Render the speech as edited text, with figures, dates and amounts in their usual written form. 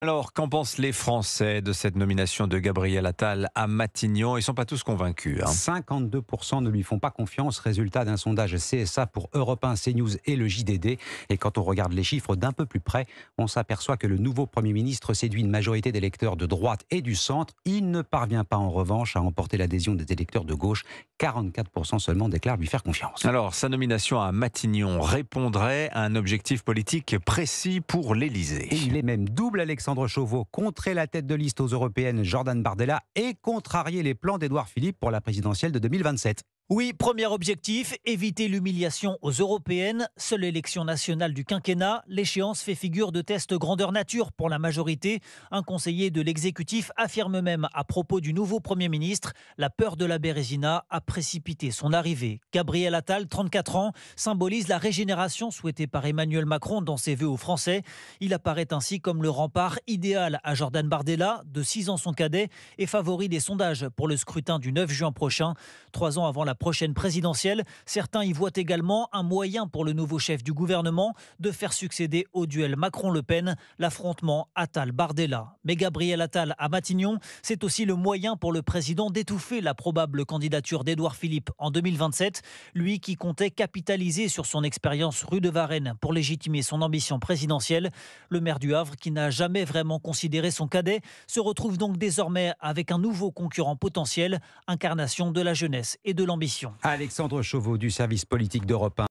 Alors, qu'en pensent les Français de cette nomination de Gabriel Attal à Matignon? Ils ne sont pas tous convaincus. 52% ne lui font pas confiance, résultat d'un sondage CSA pour Europe 1, CNews et le JDD. Et quand on regarde les chiffres d'un peu plus près, on s'aperçoit que le nouveau Premier ministre séduit une majorité d'électeurs de droite et du centre. Il ne parvient pas en revanche à emporter l'adhésion des électeurs de gauche. 44% seulement déclarent lui faire confiance. Alors, sa nomination à Matignon répondrait à un objectif politique précis pour l'Élysée. Et il est même double. Alexandre Chauveau, contrer la tête de liste aux européennes Jordan Bardella et contrarier les plans d'Édouard Philippe pour la présidentielle de 2027. Oui, premier objectif, éviter l'humiliation aux européennes. Seule élection nationale du quinquennat, l'échéance fait figure de test grandeur nature pour la majorité. Un conseiller de l'exécutif affirme même à propos du nouveau Premier ministre, la peur de la Bérésina a précipité son arrivée. Gabriel Attal, 34 ans, symbolise la régénération souhaitée par Emmanuel Macron dans ses vœux aux Français. Il apparaît ainsi comme le rempart idéal à Jordan Bardella, de 6 ans son cadet, et favori des sondages pour le scrutin du 9 juin prochain. 3 ans avant la prochaine présidentielle, certains y voient également un moyen pour le nouveau chef du gouvernement de faire succéder au duel Macron-Le Pen, l'affrontement Attal-Bardella. Mais Gabriel Attal à Matignon, c'est aussi le moyen pour le président d'étouffer la probable candidature d'Édouard Philippe en 2027, lui qui comptait capitaliser sur son expérience rue de Varennes pour légitimer son ambition présidentielle. Le maire du Havre, qui n'a jamais vraiment considéré son cadet, se retrouve donc désormais avec un nouveau concurrent potentiel, incarnation de la jeunesse et de l'ambition. Alexandre Chauveau du service politique d'Europe 1.